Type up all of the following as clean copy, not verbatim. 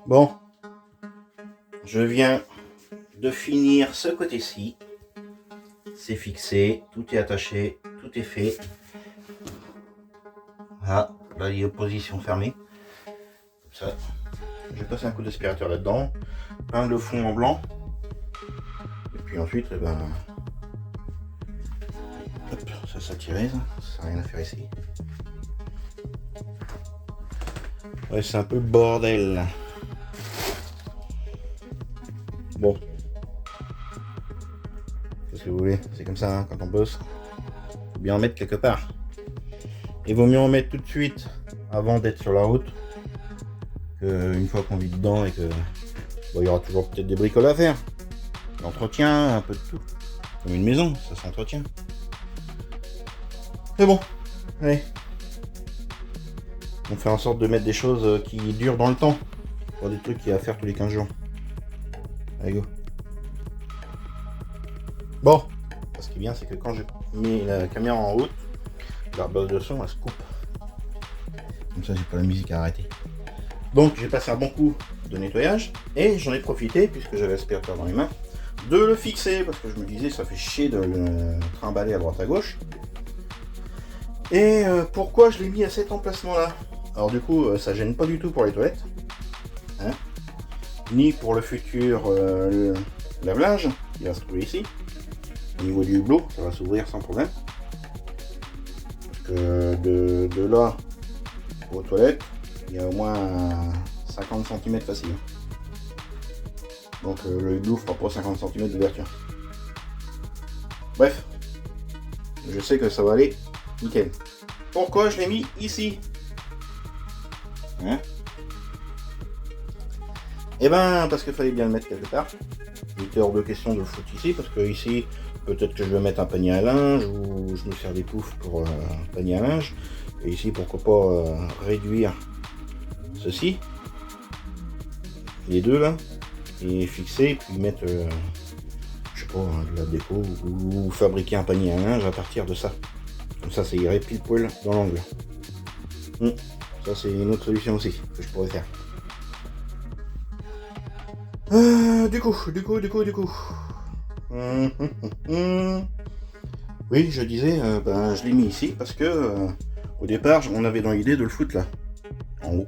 Bon, je viens de finir ce côté-ci. C'est fixé, tout est attaché, tout est fait. Ah, là il est en position fermée. Comme ça, je vais passer un coup d'aspirateur là-dedans, peindre le fond en blanc. Et puis ensuite, hop, ça s'attirait, ça n'a rien à faire ici. Ouais, c'est un peu le bordel. Bon, qu'est-ce que vous voulez, c'est comme ça hein, quand on bosse. Faut bien en mettre quelque part. Il vaut mieux en mettre tout de suite avant d'être sur la route qu'une fois qu'on vit dedans et que bon, il y aura toujours peut-être des bricoles à faire. L'entretien, un peu de tout. Comme une maison, ça s'entretient. Mais bon, allez. On fait en sorte de mettre des choses qui durent dans le temps. Pas des trucs qu'il y a à faire tous les 15 jours. Allez, go. Bon, ce qui est bien, c'est que quand je mets la caméra en route, la base de son, elle se coupe. Comme ça, j'ai pas la musique à arrêter. Donc, j'ai passé un bon coup de nettoyage et j'en ai profité, puisque j'avais l'aspirateur dans les mains, de le fixer parce que je me disais, ça fait chier de le trimballer à droite à gauche. Et pourquoi je l'ai mis à cet emplacement-là? Alors, du coup, ça gêne pas du tout pour les toilettes, hein, ni pour le futur lave-linge qui va se trouver ici. Au niveau du hublot, ça va s'ouvrir sans problème. Parce que de là aux toilettes, il y a au moins 50 cm facile. Donc le hublot fera pas 50 cm d'ouverture. Bref, je sais que ça va aller nickel. Pourquoi je l'ai mis ici, hein? Eh ben, parce qu'il fallait bien le mettre quelque part. Il était hors de question de le foutre ici, parce que ici, peut-être que je vais mettre un panier à linge, ou je me sers des poufs pour un panier à linge. Et ici, pourquoi pas réduire ceci, les deux là, et fixer, puis mettre, je sais pas, de la déco, ou fabriquer un panier à linge à partir de ça. Comme ça irait pile poil dans l'angle. Ça, c'est une autre solution aussi que je pourrais faire. Du coup. Oui, je disais, je l'ai mis ici parce que au départ, on avait dans l'idée de le foutre là, en haut.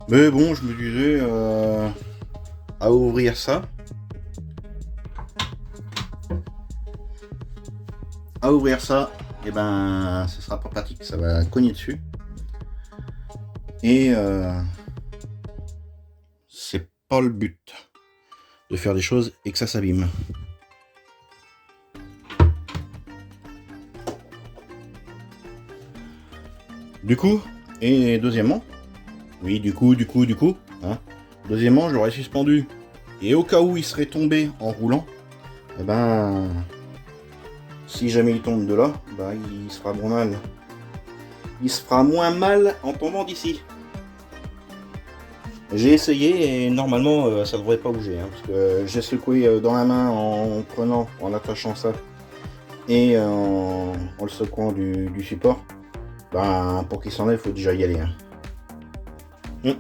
Mais bon, je me disais, à ouvrir ça, et ben, ce sera pas pratique, ça va cogner dessus. Et c'est pas le but de faire des choses et que ça s'abîme. Du coup, et deuxièmement, oui, du coup, hein, deuxièmement, je l'aurais suspendu. Et au cas où il serait tombé en roulant, eh ben, si jamais il tombe de là, bah, il se fera moins mal. Il se fera moins mal en tombant d'ici. J'ai essayé et normalement ça devrait pas bouger, hein, parce que j'ai secoué dans la main en attachant ça et en le secouant du support. Ben, pour qu'il s'enlève, il faut déjà y aller. Hein.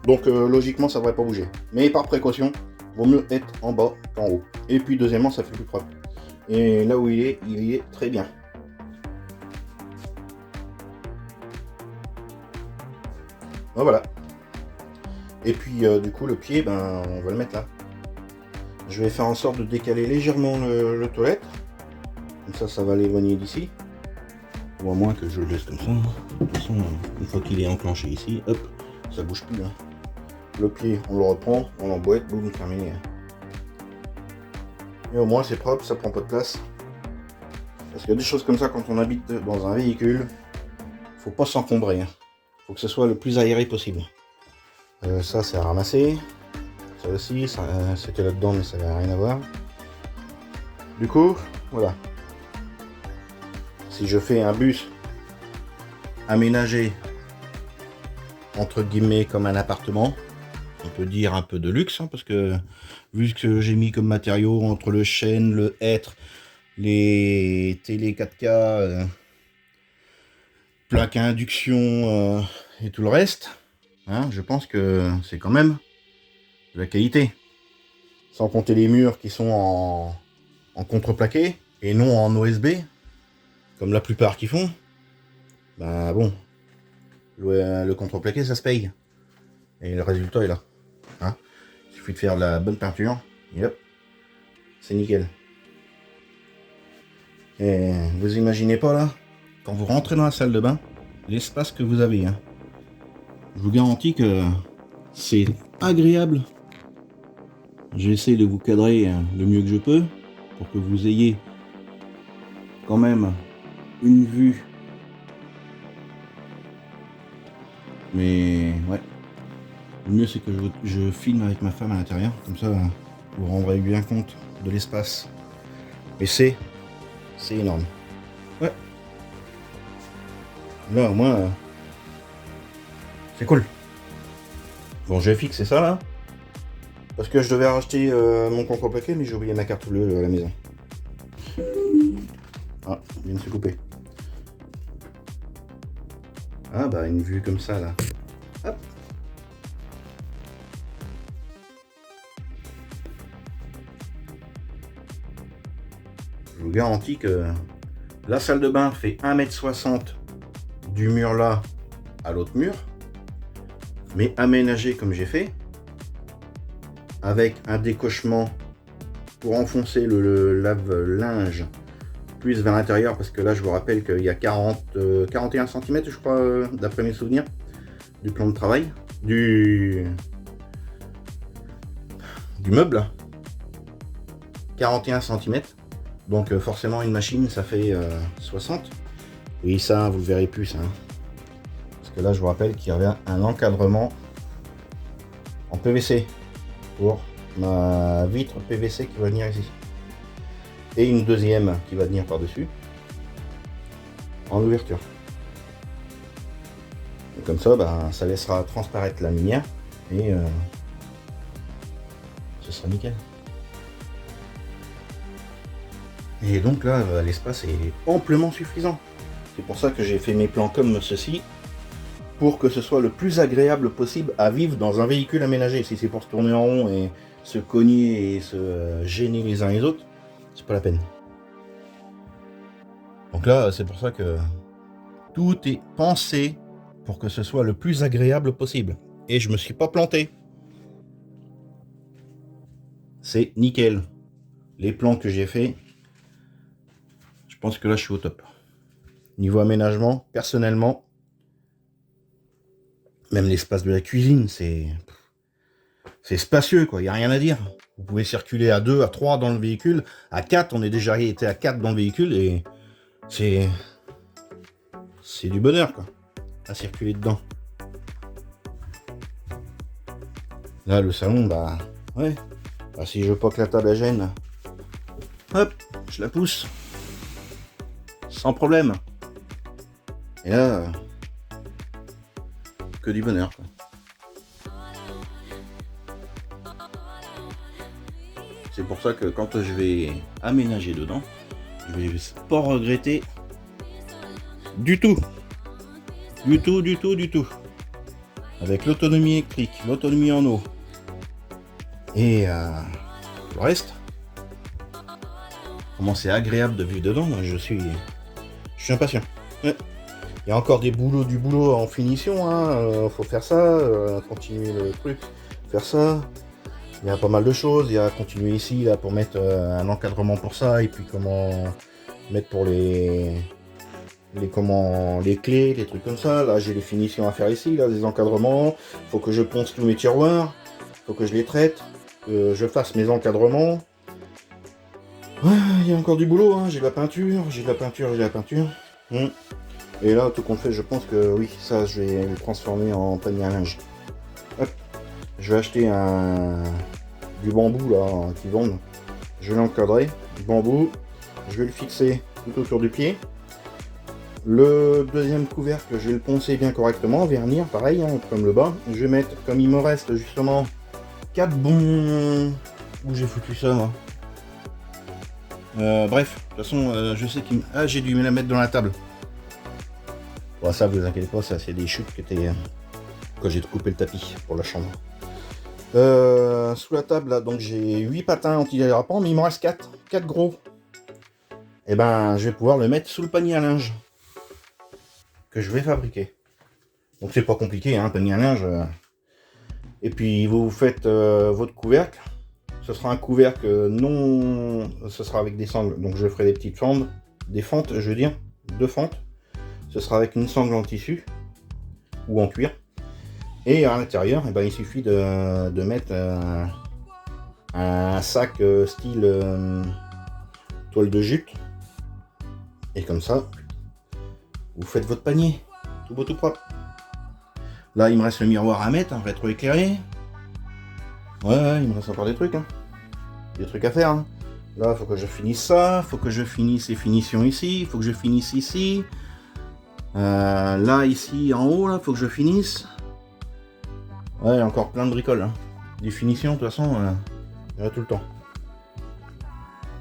Donc logiquement ça devrait pas bouger. Mais par précaution, vaut mieux être en bas qu'en haut. Et puis deuxièmement, ça fait plus propre. Et là où il est très bien. Ben, voilà. Et puis du coup le pied, ben on va le mettre là. Je vais faire en sorte de décaler légèrement le toilette. Comme ça, ça va l'éloigner d'ici. Ou à moins que je le laisse comme ça. De toute façon, une fois qu'il est enclenché ici, hop, ça bouge plus. Hein. Le pied, on le reprend, on l'emboîte, boum, terminé. Et au moins c'est propre, ça prend pas de place. Parce qu'il y a des choses comme ça quand on habite dans un véhicule, faut pas s'encombrer. Hein. Faut que ce soit le plus aéré possible. Ça c'est à ramasser. Ça aussi, c'était là-dedans mais ça n'a rien à voir. Du coup, voilà. Si je fais un bus aménagé entre guillemets comme un appartement, on peut dire un peu de luxe, hein, parce que vu que j'ai mis comme matériaux entre le chêne, le hêtre, les télé 4K, plaques à induction et tout le reste, hein, je pense que c'est quand même de la qualité. Sans compter les murs qui sont en contreplaqué et non en OSB, comme la plupart qui font. Bah bon, le contreplaqué ça se paye. Et le résultat est là. Hein, il suffit de faire de la bonne peinture et hop, c'est nickel. Et vous imaginez pas là, quand vous rentrez dans la salle de bain, l'espace que vous avez. Hein. Je vous garantis que c'est agréable. J'essaie de vous cadrer le mieux que je peux pour que vous ayez quand même une vue. Mais ouais, le mieux c'est que je filme avec ma femme à l'intérieur, comme ça vous vous rendrez bien compte de l'espace. Et c'est énorme. Ouais. Là au moins c'est cool. Bon, j'ai fixé ça là. Parce que je devais racheter mon contreplaqué, mais j'ai oublié ma carte bleue à la maison. Ah, il vient de se couper. Ah bah une vue comme ça là. Hop. Je vous garantis que la salle de bain fait 1,60 m du mur là à l'autre mur. Mais aménagé comme j'ai fait, avec un décochement pour enfoncer le lave-linge plus vers l'intérieur, parce que là je vous rappelle qu'il y a 41 cm je crois, d'après mes souvenirs, du plan de travail, du meuble, 41 cm, donc forcément une machine ça fait 60, oui ça vous le verrez plus, hein. Parce que là je vous rappelle qu'il y avait un encadrement en PVC pour ma vitre PVC qui va venir ici, et une deuxième qui va venir par dessus en ouverture, et comme ça bah, ça laissera transparaître la lumière et ce sera nickel. Et donc là l'espace est amplement suffisant. C'est pour ça que j'ai fait mes plans comme ceci, pour que ce soit le plus agréable possible à vivre dans un véhicule aménagé. Si c'est pour se tourner en rond et se cogner et se gêner les uns les autres, c'est pas la peine. Donc là, c'est pour ça que tout est pensé pour que ce soit le plus agréable possible. Et je me suis pas planté. C'est nickel. Les plans que j'ai fait, je pense que là je suis au top. Niveau aménagement, personnellement, même l'espace de la cuisine, c'est spacieux, quoi. Il n'y a rien à dire. Vous pouvez circuler à 2, à 3 dans le véhicule. À 4, on est déjà été à 4 dans le véhicule et c'est du bonheur, quoi, à circuler dedans. Là, le salon, bah, ouais. Bah, si je veux pas que la table gêne, hop, je la pousse. Sans problème. Et là, que du bonheur, quoi. C'est pour ça que quand je vais aménager dedans, je vais pas regretter du tout. Du tout. Avec l'autonomie électrique, l'autonomie en eau. Et le reste. Comment c'est agréable de vivre dedans, moi je suis impatient. Ouais. Il y a encore du boulot en finition, hein. Faut faire ça, continuer le truc, faire ça. Il y a pas mal de choses, il y a continuer ici là pour mettre un encadrement pour ça, et puis comment mettre pour les clés, les trucs comme ça. Là j'ai les finitions à faire ici, là des encadrements, faut que je ponce tous mes tiroirs, faut que je les traite, que je fasse mes encadrements. Ouais, il y a encore du boulot, hein. J'ai de la peinture. Et là, tout compte fait, je pense que oui, ça, je vais le transformer en panier à linge. Hop. Je vais acheter du bambou là qui vendent. Je vais l'encadrer, du bambou. Je vais le fixer tout autour du pied. Le deuxième couvercle, je vais le poncer bien correctement, vernir, pareil, hein, comme le bas. Je vais mettre, comme il me reste justement 4 bons... Où j'ai foutu ça, moi? Bref, de toute façon, je sais qu'il... Ah, j'ai dû me la mettre dans la table. Bon, ça, vous inquiétez pas, ça, c'est des chutes qui étaient quand j'ai coupé le tapis pour la chambre. Sous la table, là, donc j'ai 8 patins anti-dérapants, mais il me reste 4 gros. Et ben, je vais pouvoir le mettre sous le panier à linge que je vais fabriquer. Donc c'est pas compliqué, hein, panier à linge. Et puis vous faites votre couvercle. Ce sera un couvercle non... Ce sera avec des sangles, donc je ferai des petites fentes, des fentes, je veux dire, 2 fentes. Ce sera avec une sangle en tissu ou en cuir. Et à l'intérieur, eh ben, il suffit de mettre un sac style toile de jute. Et comme ça, vous faites votre panier, tout beau tout propre. Là, il me reste le miroir à mettre, un rétroéclairé. Ouais, il me reste encore des trucs, hein. Des trucs à faire. Hein. Là, il faut que je finisse ça, il faut que je finisse les finitions ici, il faut que je finisse ici. Là, ici, en haut, là, il faut que je finisse. Ouais, il y a encore plein de bricoles. Hein. Des finitions, de toute façon, il y en a tout le temps.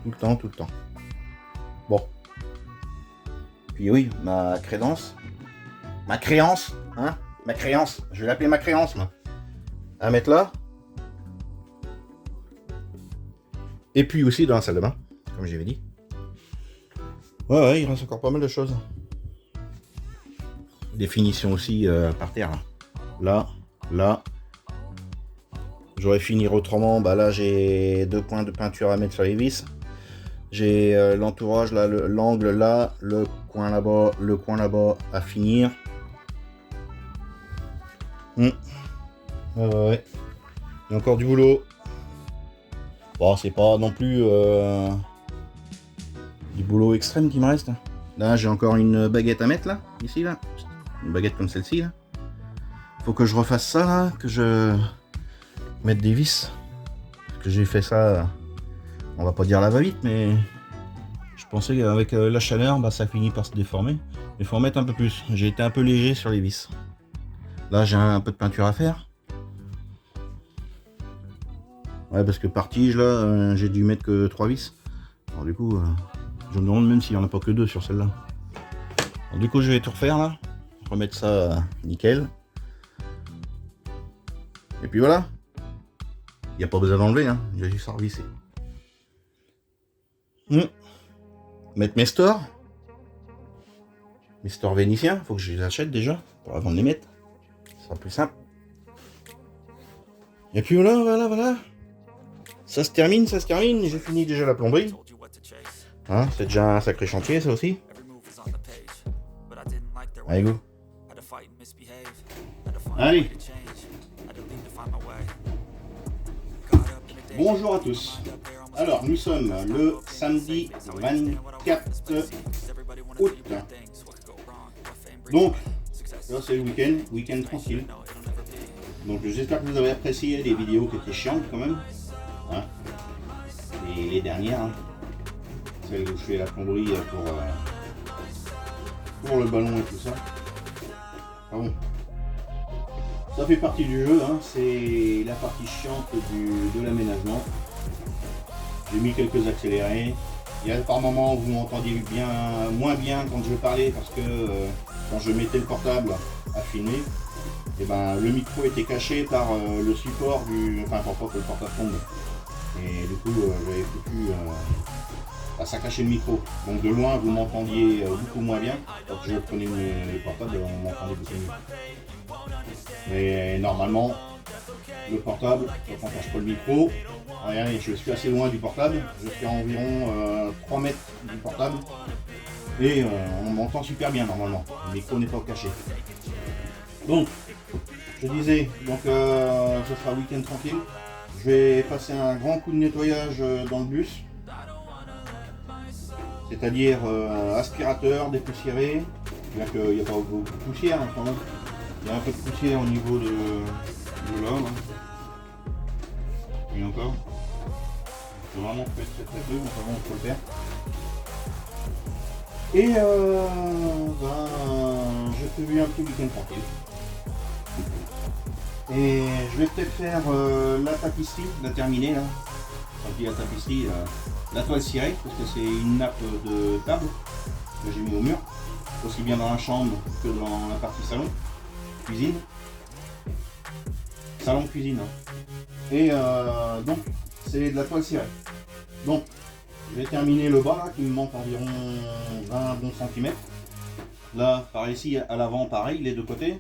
Tout le temps. Bon. Puis oui, ma créance, hein, ma créance, je vais l'appeler ma créance, moi. À mettre là. Et puis aussi dans la salle de bain, comme j'avais dit. Ouais, il reste encore pas mal de choses. Des finitions aussi par terre. Là. J'aurais fini autrement. Bah là, j'ai 2 points de peinture à mettre sur les vis. J'ai l'entourage là, l'angle là, le coin là-bas à finir. Ouais. Il y a encore du boulot. Bon, c'est pas non plus du boulot extrême qui me reste. Là, j'ai encore une baguette à mettre là, ici là. Une baguette comme celle-ci là. Faut que je refasse ça là, que je mette des vis. Parce que j'ai fait ça, on va pas dire la va-vite, mais je pensais qu'avec la chaleur, bah, ça finit par se déformer. Il faut en mettre un peu plus. J'ai été un peu léger sur les vis. Là, j'ai un peu de peinture à faire. Ouais, parce que par tige là, j'ai dû mettre que 3 vis. Alors du coup, je me demande même s'il n'y en a pas que 2 sur celle-là. Alors du coup, je vais tout refaire là. Remettre ça nickel. Et puis voilà. Il n'y a pas besoin d'enlever, hein. Il y a juste à revisser. Mettre mes stores. Mes stores vénitiens. Faut que je les achète déjà. Avant de les mettre. Ce sera plus simple. Et puis voilà. Ça se termine. J'ai fini déjà la plomberie. Hein, c'est déjà un sacré chantier, ça aussi. Allez, go. Allez. Bonjour à tous. Alors, nous sommes le samedi 24 août. Donc, là c'est le week-end tranquille. Donc j'espère que vous avez apprécié les vidéos qui étaient chiantes quand même. Hein, les dernières. Hein. Celle où je fais la plomberie pour le ballon et tout ça. Ah bon. Ça fait partie du jeu, hein. C'est la partie chiante de l'aménagement. J'ai mis quelques accélérés. Il y a par moments où vous m'entendiez moins bien quand je parlais parce que quand je mettais le portable à filmer, et ben, le micro était caché par le support enfin pour pas que le portable tombe. Et du coup j'avais foutu ça cachait le micro. Donc de loin vous m'entendiez beaucoup moins bien. Quand je prenais le portable, on m'entendait beaucoup mieux. Mais normalement, le portable, quand on cache pas le micro, regardez, je suis assez loin du portable, je suis à environ 3 mètres du portable et on m'entend super bien normalement, le micro n'est pas caché. Donc, je disais, donc ce sera week-end tranquille, je vais passer un grand coup de nettoyage dans le bus, c'est-à-dire aspirateur, dépoussiéré, il n'y a pas beaucoup de poussière quand même. Il y a un peu de poussière au niveau de là. Et encore. C'est vraiment très peu, enfin bon, on peut le faire. Et j'ai prévu un petit week-end tranquille. Et je vais peut-être faire la tapisserie, la terminer là. Quand je dis la tapisserie, la toile cirée, parce que c'est une nappe de table que j'ai mis au mur, aussi bien dans la chambre que dans la partie salon, cuisine. salon de cuisine. Et donc c'est de la toile cirée. Donc j'ai terminé le bas là, qui me manque environ 20 bons centimètres. Là par ici à l'avant pareil, les deux côtés.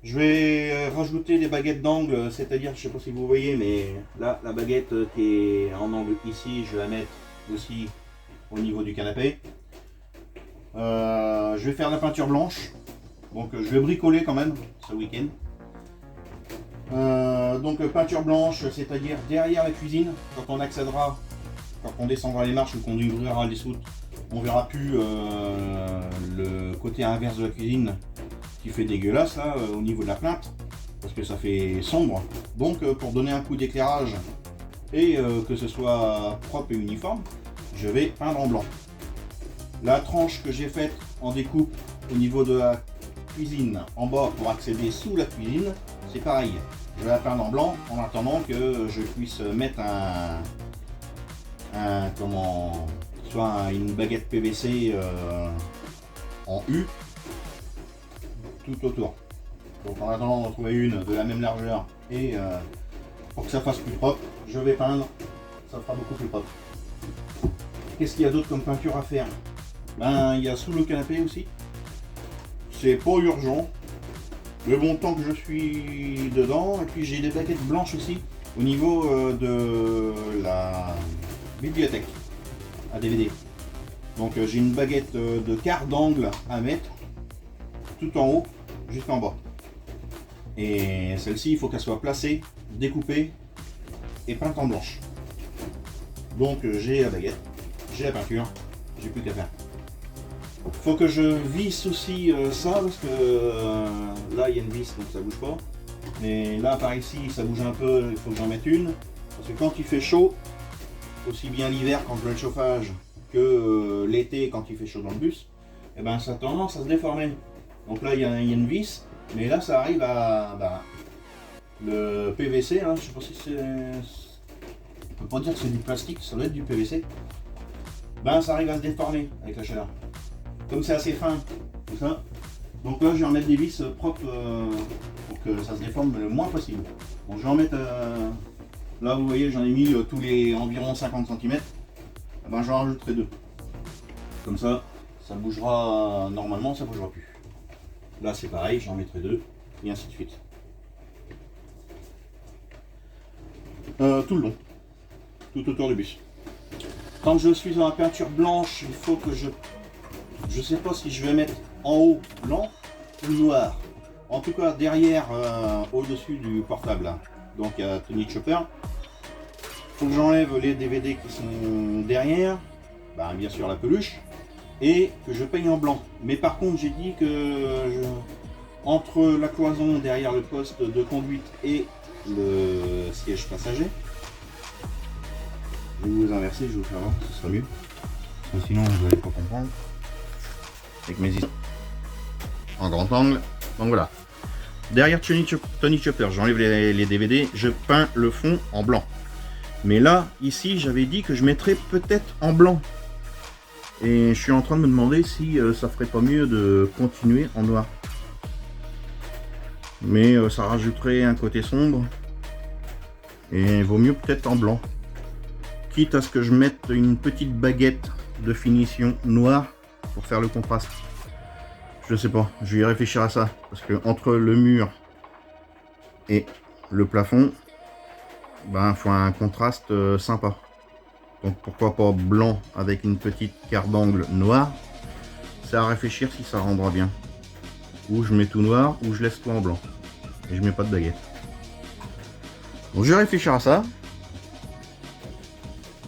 Je vais rajouter des baguettes d'angle, c'est-à-dire, je sais pas si vous voyez, mais là la baguette qui est en angle ici, je vais la mettre aussi au niveau du canapé. Je vais faire la peinture blanche, donc je vais bricoler quand même ce week-end. Donc peinture blanche, c'est-à-dire derrière la cuisine, quand on accédera, quand on descendra les marches ou qu'on ouvrira les soutes, on verra plus le côté inverse de la cuisine qui fait dégueulasse là au niveau de la plainte, parce que ça fait sombre. Donc pour donner un coup d'éclairage et que ce soit propre et uniforme, je vais peindre en blanc. La tranche que j'ai faite en découpe au niveau de la cuisine en bas pour accéder sous la cuisine, c'est pareil. Je vais la peindre en blanc en attendant que je puisse mettre soit une baguette PVC en U tout autour. Donc en attendant d'en trouver une de la même largeur et pour que ça fasse plus propre, je vais peindre, ça fera beaucoup plus propre. Qu'est-ce qu'il y a d'autre comme peinture à faire? Ben il y a sous le canapé aussi. C'est pas urgent. Mais bon, tant que je suis dedans, et puis j'ai des baguettes blanches aussi au niveau de la bibliothèque à DVD. Donc j'ai une baguette de quart d'angle à mettre tout en haut jusqu'en bas. Et celle-ci, il faut qu'elle soit placée, découpée et peinte en blanche. Donc j'ai la baguette, j'ai la peinture, j'ai plus qu'à faire. Faut que je visse aussi ça parce que là il y a une vis donc ça bouge pas. Mais là par ici ça bouge un peu, il faut que j'en mette une. Parce que quand il fait chaud, aussi bien l'hiver quand je mets le chauffage que l'été quand il fait chaud dans le bus, et ben ça a tendance à se déformer. Donc là il y a une vis, mais là ça arrive à le PVC, hein, je sais pas si c'est. On peut pas dire que c'est du plastique, ça doit être du PVC. Ben ça arrive à se déformer avec la chaleur. Comme c'est assez fin, tout ça. Donc là, je vais en mettre des vis propres pour que ça se déforme le moins possible. Bon, je vais en mettre. Là, vous voyez, j'en ai mis tous les environ 50 cm. Ben, j'en rajouterai deux. Comme ça, ça bougera. Normalement, ça bougera plus. Là, c'est pareil, j'en mettrai deux, et ainsi de suite. Tout le long, tout autour du bus. Quand je suis dans la peinture blanche, il faut que je sais pas si je vais mettre en haut blanc ou noir. En tout cas derrière, au-dessus du portable, là. Donc à Tony Chopper. Faut que j'enlève les DVD qui sont derrière, ben, bien sûr la peluche, et que je peigne en blanc. Mais par contre j'ai dit que entre la cloison derrière le poste de conduite et le siège passager, je vais vous inverser, je vais vous faire voir, ce sera mieux. Parce que sinon vous n'allez pas comprendre. Avec mes en grand angle. Donc voilà. Derrière Tony Chopper, j'enlève les DVD, je peins le fond en blanc. Mais là, ici, j'avais dit que je mettrais peut-être en blanc. Et je suis en train de me demander si ça ferait pas mieux de continuer en noir. Mais ça rajouterait un côté sombre. Et il vaut mieux peut-être en blanc. Quitte à ce que je mette une petite baguette de finition noire pour faire le contraste. Je sais pas, je vais y réfléchir à ça. Parce que entre le mur et le plafond, ben faut un contraste sympa. Donc pourquoi pas blanc avec une petite carte d'angle noire. C'est à réfléchir si ça rendra bien. Ou je mets tout noir, ou je laisse tout en blanc. Et je mets pas de baguette. Donc je vais réfléchir à ça.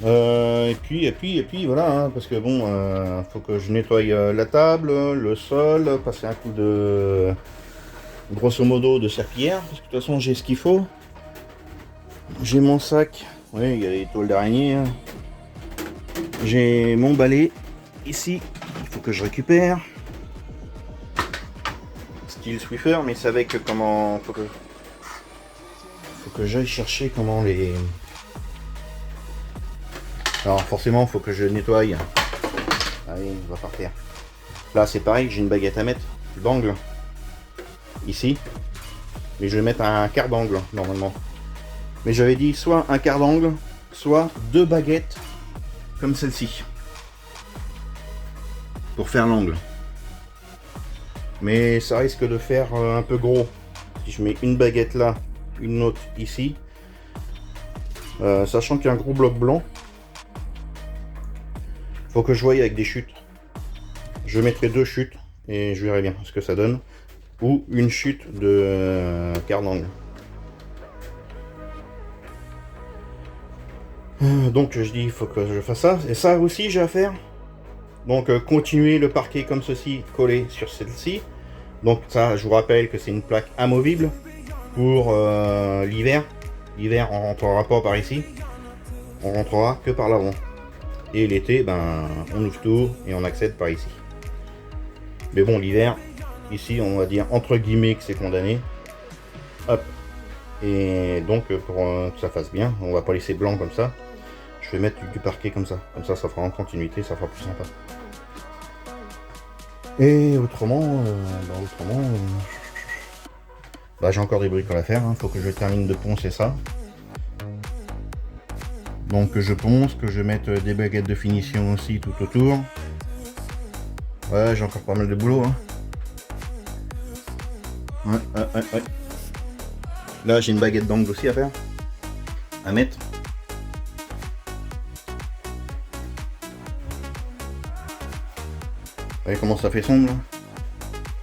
Et puis voilà, hein, parce que bon, faut que je nettoie la table, le sol, passer un coup de grosso modo de serpillière, parce que de toute façon j'ai ce qu'il faut. J'ai mon sac, oui, il y a des toiles d'araignée. Hein. J'ai mon balai ici, il faut que je récupère. Style Swiffer, mais c'est avec comment. Faut que j'aille chercher comment les. Alors forcément, il faut que je nettoie. Allez, on va par terre. Là, c'est pareil, j'ai une baguette à mettre d'angle. Ici. Mais je vais mettre un quart d'angle normalement. Mais j'avais dit soit un quart d'angle, soit 2 baguettes comme celle-ci. Pour faire l'angle. Mais ça risque de faire un peu gros. Si je mets une baguette là, une autre ici. Sachant qu'il y a un gros bloc blanc. Faut que je voie avec des chutes. Je mettrai 2 chutes et je verrai bien ce que ça donne. Ou une chute de quart d'angle. Donc je dis il faut que je fasse ça. Et ça aussi j'ai à faire. Donc continuer le parquet comme ceci, collé sur celle-ci. Donc ça je vous rappelle que c'est une plaque amovible pour l'hiver. L'hiver on rentrera pas par ici. On rentrera que par l'avant. Et l'été ben on ouvre tout et on accède par ici. Mais bon l'hiver, ici on va dire entre guillemets que c'est condamné. Hop. Et donc pour que ça fasse bien, on va pas laisser blanc comme ça. Je vais mettre du parquet comme ça ça fera en continuité, ça fera plus sympa. Et autrement, j'ai encore des bricoles à faire, faut que je termine de poncer ça. Donc je ponce, que je mette des baguettes de finition aussi tout autour. Ouais, j'ai encore pas mal de boulot. Ouais. Là j'ai une baguette d'angle aussi à faire, à mettre. Vous voyez comment ça fait sombre là.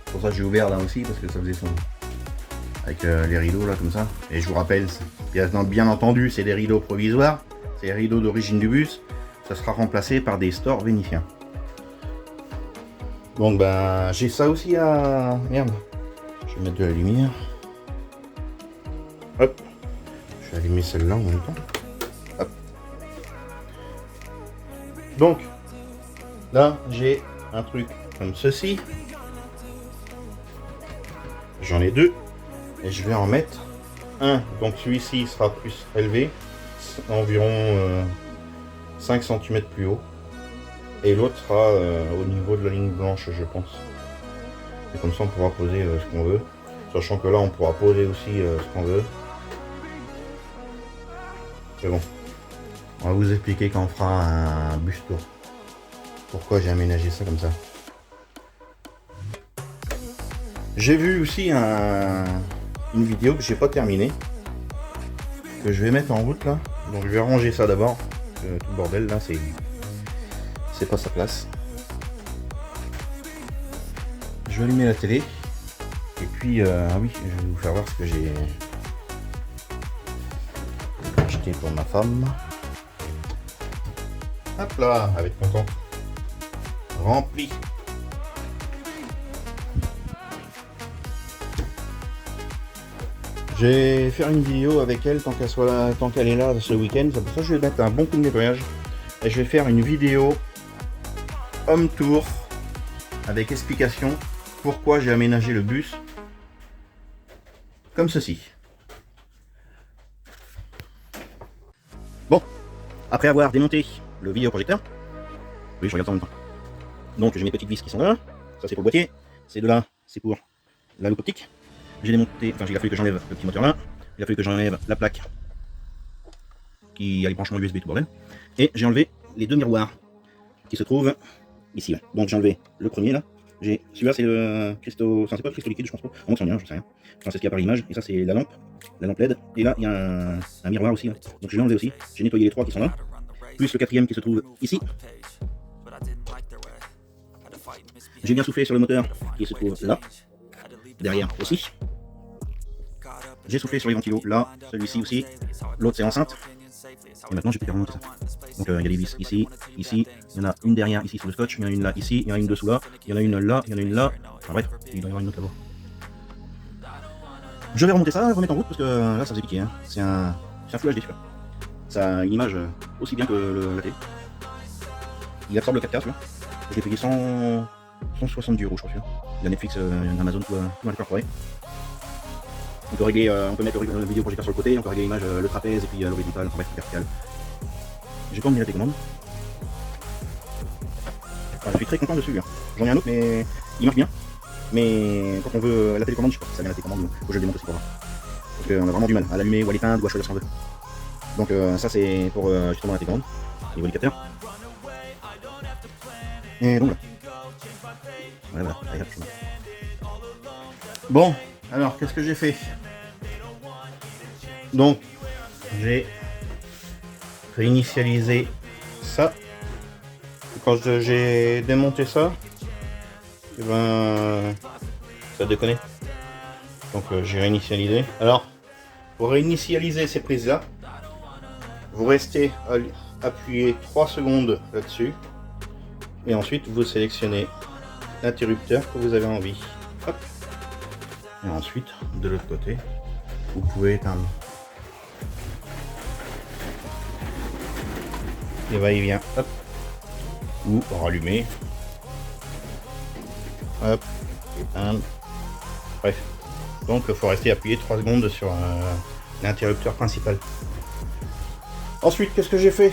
C'est pour ça que j'ai ouvert là aussi, parce que ça faisait sombre. Avec les rideaux là comme ça. Et je vous rappelle, bien entendu, c'est des rideaux provisoires. C'est les rideaux d'origine du bus. Ça sera remplacé par des stores vénitiens. Donc ben j'ai ça aussi à... Merde. Je vais mettre de la lumière. Hop. Je vais allumer celle-là en même temps. Hop. Donc là j'ai un truc comme ceci. J'en ai 2 et je vais en mettre un. Donc celui-ci sera plus élevé, environ 5 cm plus haut, et l'autre sera au niveau de la ligne blanche, je pense. Et comme ça on pourra poser ce qu'on veut, sachant que là on pourra poser aussi ce qu'on veut. C'est bon, on va vous expliquer quand on fera un bus tour pourquoi j'ai aménagé ça comme ça. J'ai vu aussi une vidéo que j'ai pas terminée, que je vais mettre en route là. Donc je vais ranger ça d'abord. Tout le bordel là, c'est pas sa place. Je vais allumer la télé. Et puis ah oui, je vais vous faire voir ce que j'ai acheté pour ma femme. Hop là, elle va être contente. Rempli. Je vais faire une vidéo avec elle tant qu'elle est là ce week-end. C'est pour ça que je vais mettre un bon coup de nettoyage. Et je vais faire une vidéo home tour avec explication pourquoi j'ai aménagé le bus comme ceci. Bon, après avoir démonté le vidéoprojecteur, oui je regarde ça en même temps. Donc j'ai mes petites vis qui sont là, ça c'est pour le boîtier, ces deux là c'est pour la loupe optique. J'ai démonté, enfin il a fallu que j'enlève le petit moteur là, il a fallu que j'enlève la plaque qui a les branchements USB tout bordel, et j'ai enlevé les 2 miroirs qui se trouvent ici là. Donc j'ai enlevé le premier là, celui-là c'est le cristaux, enfin c'est pas le cristaux liquide je pense pas, en c'en est un, je sais rien, enfin c'est ce qu'il y a par l'image, et ça c'est la lampe LED, et là il y a un miroir aussi là. Donc je l'ai enlevé aussi, j'ai nettoyé les 3 qui sont là, plus le 4e qui se trouve ici. J'ai bien soufflé sur le moteur qui se trouve là, derrière aussi. J'ai soufflé sur les ventilos là, celui-ci aussi, l'autre c'est l'enceinte. Et maintenant j'ai plus qu'à remonter ça. Donc il y a des vis ici, ici, il y en a une derrière ici sur le scotch, il y en a une là ici, il y en a une dessous là, il y en a une là, il y en a une là. Enfin bref, il doit y avoir une autre là-bas. Je vais remonter ça, remettre en route parce que là ça faisait pitié. C'est un Full HD celui-là. Ça a une image aussi bien que la télé. Il absorbe le 4K celui-là. Je l'ai payé 170 € je crois celui-là. Il y a Netflix, Amazon, tout incorporé. On peut régler, on peut mettre le vidéoprojecteur sur le côté, on peut régler l'image, le trapèze et puis l'horizontale, enfin bref, vertical. J'ai pas emmené la télécommande. Enfin, je suis très content dessus. J'en ai un autre mais il marche bien. Mais quand on veut la télécommande, je sais pas si ça vient la télécommande, faut que je le démonte aussi pour voir. Parce qu'on a vraiment du mal à l'allumer ou à l'éteindre ou à choisir ce qu'on veut. Donc ça c'est pour justement la télécommande, au niveau du capteur. Et donc voilà. Voilà. Bon, alors qu'est-ce que j'ai fait? Donc j'ai réinitialisé ça. Quand j'ai démonté ça, et ben ça déconne. Donc j'ai réinitialisé. Alors pour réinitialiser ces prises là, vous restez appuyé 3 secondes là-dessus et ensuite vous sélectionnez l'interrupteur que vous avez envie. Hop. Et ensuite de l'autre côté, vous pouvez éteindre. Et va-et-vient. Hop. Ou rallumer. Hop. Éteindre. Bref. Donc il faut rester appuyé 3 secondes sur l'interrupteur principal. Ensuite, qu'est-ce que j'ai fait?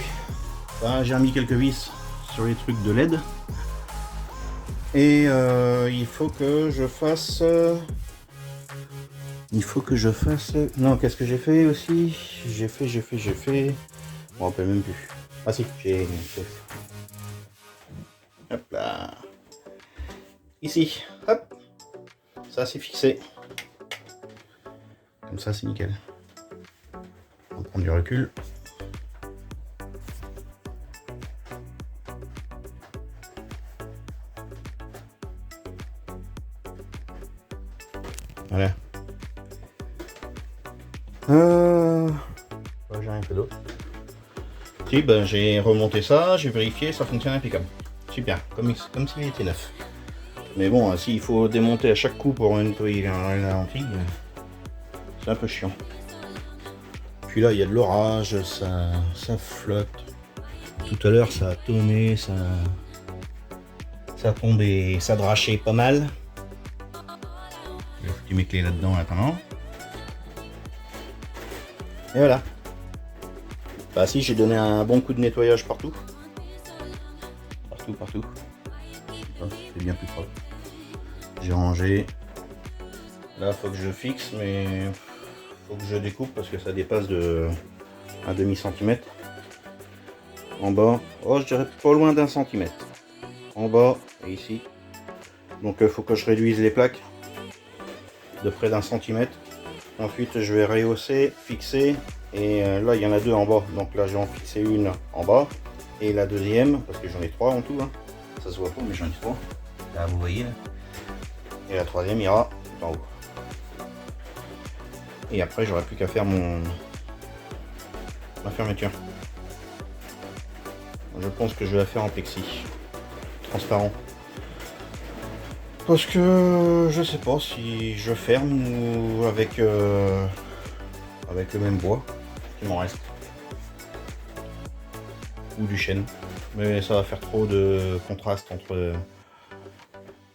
Ben, j'ai remis quelques vis sur les trucs de LED. Et il faut que je fasse... Non, qu'est-ce que j'ai fait aussi? J'ai fait... Je me rappelle même plus. Ah si, j'ai... Hop là. Ici, hop. Ça c'est fixé. Comme ça c'est nickel. On va prendre du recul. Voilà. J'ai rien fait d'autre. Si, ben, j'ai remonté ça, j'ai vérifié, ça fonctionne impeccable. Super, comme s'il était neuf. Mais bon, s'il faut démonter à chaque coup pour nettoyer la lentille, c'est un peu chiant. Puis là, il y a de l'orage, ça flotte. Tout à l'heure, ça a tonné, ça tombait, ça drachait pas mal. J'ai foutu mes clés là-dedans maintenant. Et voilà. Bah si, j'ai donné un bon coup de nettoyage partout. Partout. C'est bien plus propre. J'ai rangé. Là, faut que je fixe, mais faut que je découpe parce que ça dépasse de un demi-centimètre. En bas, oh, je dirais pas loin d'un centimètre. En bas et ici. Donc, faut que je réduise les plaques de près d'un centimètre. Ensuite, je vais rehausser, fixer. Et là, il y en a deux en bas. Donc là, je vais en fixer une en bas. Et la deuxième, parce que j'en ai trois en tout. Hein. Ça se voit pas, mais j'en ai trois. Là, vous voyez. Là. Et la troisième ira tout en haut. Et après, j'aurai plus qu'à faire ma fermeture. Je pense que je vais la faire en plexi. Transparent. Parce que je sais pas si je ferme ou avec le même bois qui m'en reste. Ou du chêne. Mais ça va faire trop de contraste entre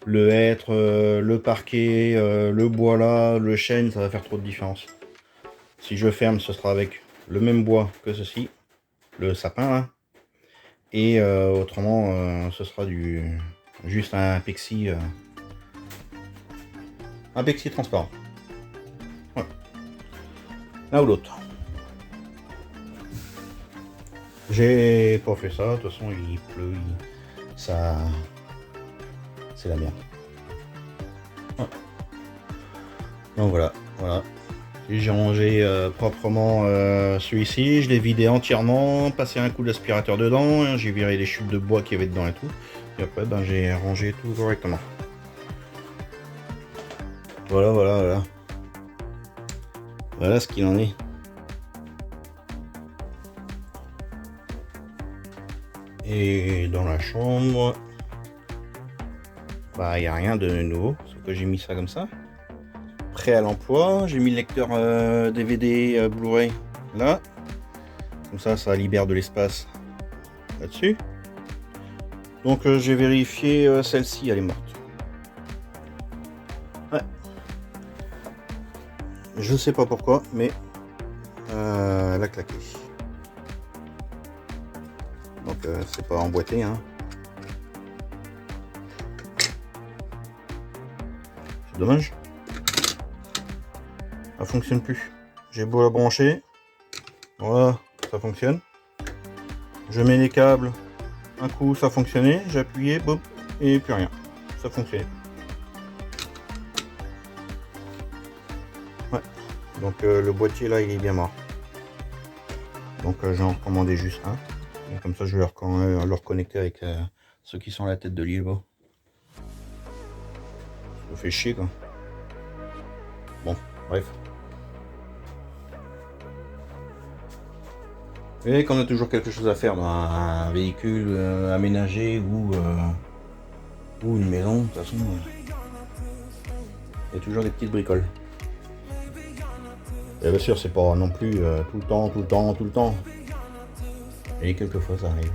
le hêtre, le parquet, le bois là, le chêne, ça va faire trop de différence. Si je ferme, ce sera avec le même bois que ceci, le sapin là. Et autrement, ce sera juste un plexi transparent. Voilà. L'un ou l'autre. J'ai pas fait ça, de toute façon il pleut, ça c'est la merde. Ouais. Donc voilà. J'ai rangé proprement celui-ci, je l'ai vidé entièrement, passé un coup d'aspirateur dedans, hein, j'ai viré les chutes de bois qu'il y avait dedans et tout. Et après ben, j'ai rangé tout correctement. Voilà. Voilà ce qu'il en est. Et dans la chambre, bah il n'y a rien de nouveau, sauf que j'ai mis ça comme ça. Prêt à l'emploi, j'ai mis le lecteur DVD Blu-ray là. Comme ça libère de l'espace là-dessus. Donc j'ai vérifié celle-ci, elle est morte. Ouais. Je sais pas pourquoi, mais elle a claqué. Donc c'est pas emboîté, hein. C'est dommage. Ça fonctionne plus. j'ai beau la brancher, voilà, ça fonctionne. Je mets les câbles, un coup ça fonctionnait, j'ai appuyé, boum, et plus rien, ça fonctionnait. Ouais, donc le boîtier là il est bien mort. Donc j'en ai recommandé juste un. Et comme ça je vais le reconnecter avec ceux qui sont à la tête de l'île. Ça fait chier quoi. Bon, bref. Et qu'on a toujours quelque chose à faire dans un véhicule aménagé ou une maison, de toute façon, il y a toujours des petites bricoles. Et bien sûr, c'est pas non plus tout le temps. Et quelquefois ça arrive.